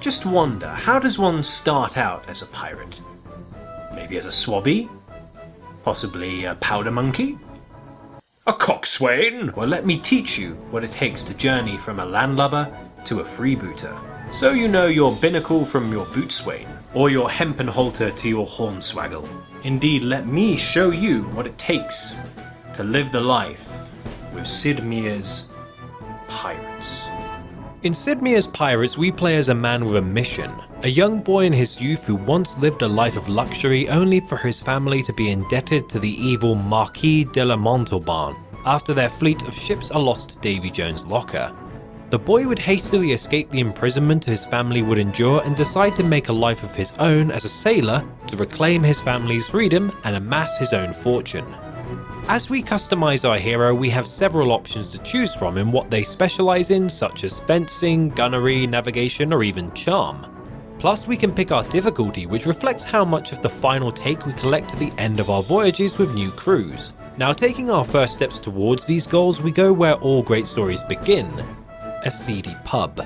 Just wonder, how does one start out as a pirate? Maybe as a swabby? Possibly a powder monkey? A coxswain? Well, let me teach you what it takes to journey from a landlubber to a freebooter. So you know your binnacle from your bootswain, or your hempen halter to your hornswaggle. Indeed, let me show you what it takes to live the life with SID Meir's Pirates. In SID Meir's Pirates, we play as a man with a mission. A young boy in his youth who once lived a life of luxury only for his family to be indebted to the evil Marquis de la Montauban after their fleet of ships are lost to Davy Jones' locker. The boy would hastily escape the imprisonment his family would endure and decide to make a life of his own as a sailor to reclaim his family's freedom and amass his own fortune. As we customize our hero, we have several options to choose from in what they specialize in, such as fencing, gunnery, navigation, or even charm. Plus, we can pick our difficulty, which reflects how much of the final take we collect at the end of our voyages with new crews. Now, taking our first steps towards these goals, we go where all great stories begin: a seedy pub.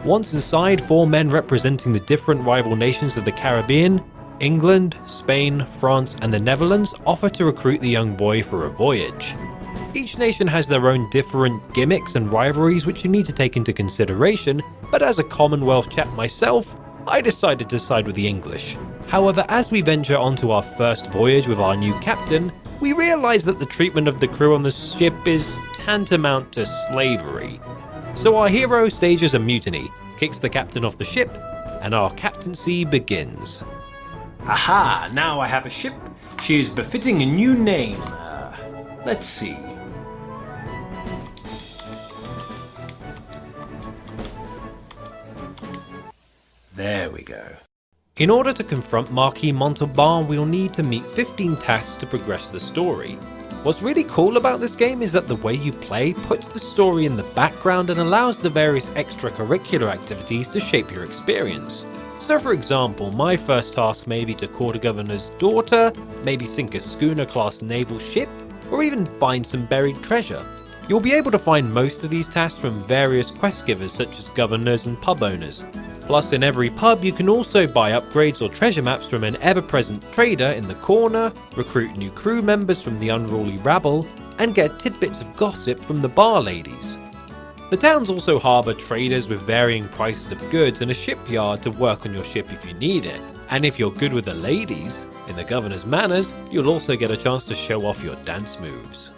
Once inside, 4 men representing the different rival nations of the Caribbean, England, Spain, France, and the Netherlands, offer to recruit the young boy for a voyage. Each nation has their own different gimmicks and rivalries which you need to take into consideration, but as a Commonwealth chap myself, I decided to side with the English. However, as we venture onto our first voyage with our new captain, we realise that the treatment of the crew on the ship is tantamount to slavery. So our hero stages a mutiny, kicks the captain off the ship, and our captaincy begins. Aha! Now I have a ship. She is befitting a new name. Let's see. There we go. In order to confront Marquis Montauban, we'll need to meet 15 tasks to progress the story. What's really cool about this game is that the way you play puts the story in the background and allows the various extracurricular activities to shape your experience. So for example, my first task may be to court a governor's daughter, maybe sink a schooner-class naval ship, or even find some buried treasure. You'll be able to find most of these tasks from various quest givers such as governors and pub owners. Plus, in every pub you can also buy upgrades or treasure maps from an ever-present trader in the corner, recruit new crew members from the unruly rabble, and get tidbits of gossip from the bar ladies. The towns also harbour traders with varying prices of goods and a shipyard to work on your ship if you need it. And if you're good with the ladies, in the governor's manors, you'll also get a chance to show off your dance moves.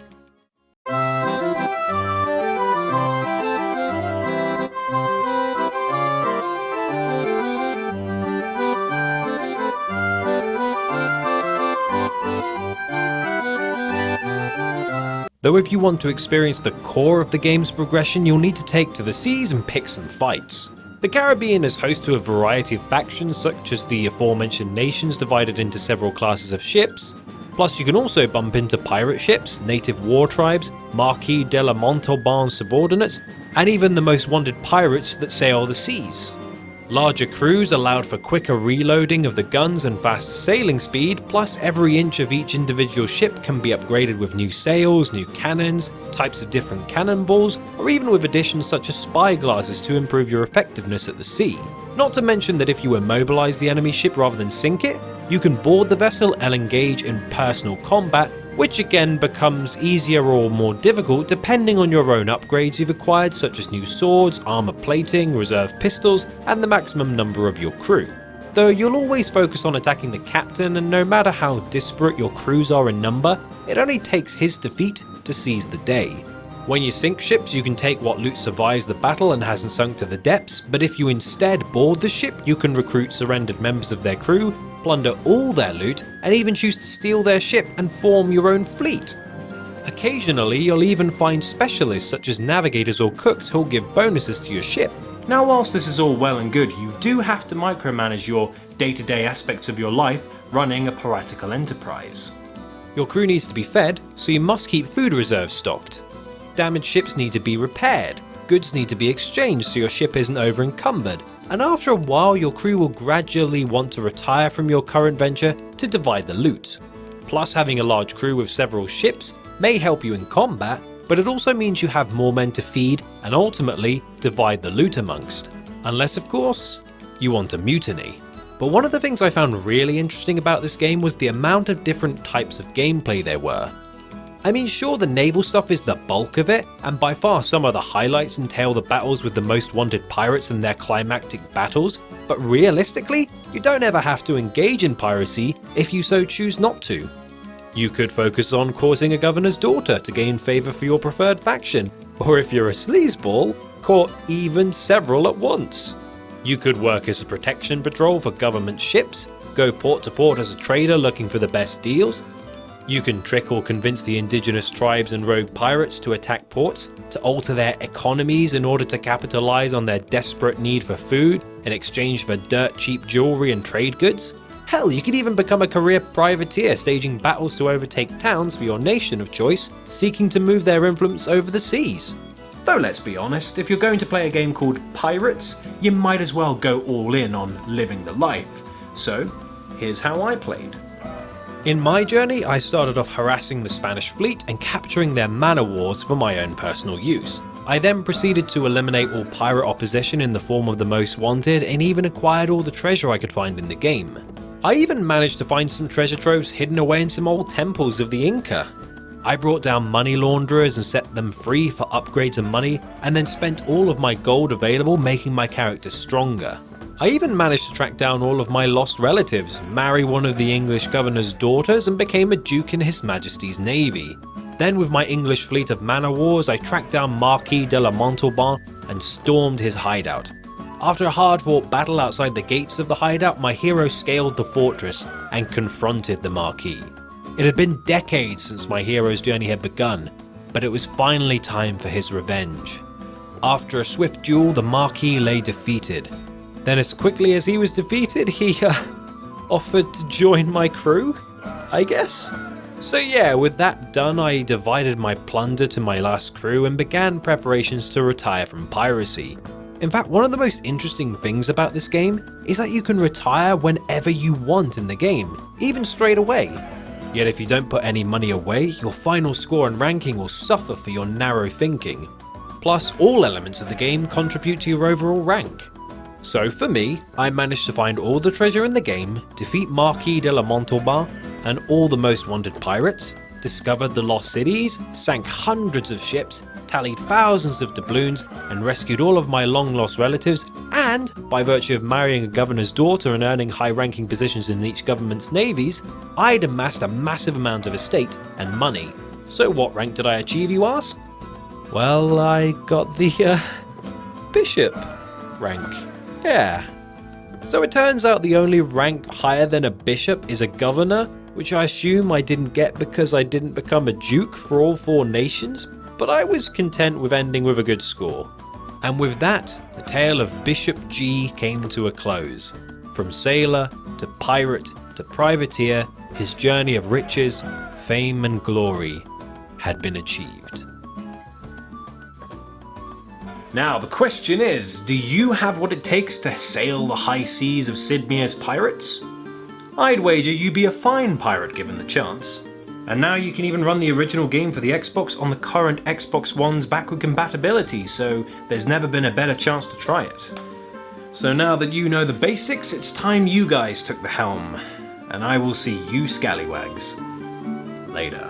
Though if you want to experience the core of the game's progression, you'll need to take to the seas and pick some fights. The Caribbean is host to a variety of factions such as the aforementioned nations divided into several classes of ships. Plus you can also bump into pirate ships, native war tribes, Marquis de la Montauban subordinates, and even the most wanted pirates that sail the seas. Larger crews allowed for quicker reloading of the guns and faster sailing speed, plus every inch of each individual ship can be upgraded with new sails, new cannons, types of different cannonballs, or even with additions such as spy glasses to improve your effectiveness at the sea. Not to mention that if you immobilize the enemy ship rather than sink it, you can board the vessel and engage in personal combat, which again becomes easier or more difficult depending on your own upgrades you've acquired, such as new swords, armor plating, reserve pistols, and the maximum number of your crew. Though you'll always focus on attacking the captain, and no matter how disparate your crews are in number, it only takes his defeat to seize the day. When you sink ships, you can take what loot survives the battle and hasn't sunk to the depths, but if you instead board the ship, you can recruit surrendered members of their crew, plunder all their loot, and even choose to steal their ship and form your own fleet. Occasionally, you'll even find specialists such as navigators or cooks who'll give bonuses to your ship. Now, whilst this is all well and good, you do have to micromanage your day-to-day aspects of your life running a piratical enterprise. Your crew needs to be fed, so you must keep food reserves stocked. Damaged ships need to be repaired, goods need to be exchanged so your ship isn't over-encumbered, and after a while your crew will gradually want to retire from your current venture to divide the loot. Plus, having a large crew with several ships may help you in combat, but it also means you have more men to feed and ultimately divide the loot amongst. Unless of course, you want a mutiny. But one of the things I found really interesting about this game was the amount of different types of gameplay there were. I mean, sure, the naval stuff is the bulk of it, and by far some of the highlights entail the battles with the most wanted pirates and their climactic battles, but realistically, you don't ever have to engage in piracy if you so choose not to. You could focus on courting a governor's daughter to gain favour for your preferred faction, or if you're a sleazeball, court even several at once. You could work as a protection patrol for government ships, go port to port as a trader looking for the best deals. You can trick or convince the indigenous tribes and rogue pirates to attack ports, to alter their economies in order to capitalise on their desperate need for food in exchange for dirt cheap jewellery and trade goods. Hell, you could even become a career privateer staging battles to overtake towns for your nation of choice, seeking to move their influence over the seas. Though let's be honest, if you're going to play a game called Pirates, you might as well go all in on living the life. So, here's how I played. In my journey, I started off harassing the Spanish fleet and capturing their man of wars for my own personal use. I then proceeded to eliminate all pirate opposition in the form of the most wanted and even acquired all the treasure I could find in the game. I even managed to find some treasure troves hidden away in some old temples of the Inca. I brought down money launderers and set them free for upgrades and money, and then spent all of my gold available making my character stronger. I even managed to track down all of my lost relatives, marry one of the English governor's daughters, and became a duke in His Majesty's Navy. Then with my English fleet of man-o'-wars, I tracked down Marquis de la Montalban and stormed his hideout. After a hard-fought battle outside the gates of the hideout, my hero scaled the fortress and confronted the Marquis. It had been decades since my hero's journey had begun, but it was finally time for his revenge. After a swift duel, the Marquis lay defeated. Then as quickly as he was defeated, he offered to join my crew, I guess? So yeah, with that done, I divided my plunder to my last crew and began preparations to retire from piracy. In fact, one of the most interesting things about this game is that you can retire whenever you want in the game, even straight away. Yet if you don't put any money away, your final score and ranking will suffer for your narrow thinking. Plus, all elements of the game contribute to your overall rank. So for me, I managed to find all the treasure in the game, defeat Marquis de la Montalban and all the most wanted pirates, discovered the lost cities, sank hundreds of ships, tallied thousands of doubloons, and rescued all of my long lost relatives, and by virtue of marrying a governor's daughter and earning high ranking positions in each government's navies, I'd amassed a massive amount of estate and money. So what rank did I achieve, you ask? Well, I got the bishop rank. Yeah. So it turns out the only rank higher than a bishop is a governor, which I assume I didn't get because I didn't become a duke for all 4 nations, but I was content with ending with a good score. And with that, the tale of Bishop G came to a close. From sailor to pirate to privateer, his journey of riches, fame and glory had been achieved. Now, the question is, do you have what it takes to sail the high seas of SID MEIRE'S pirates? I'd wager you'd be a fine pirate given the chance. And now you can even run the original game for the Xbox on the current Xbox One's backward compatibility, so there's never been a better chance to try it. So now that you know the basics, it's time you guys took the helm, and I will see you scallywags later.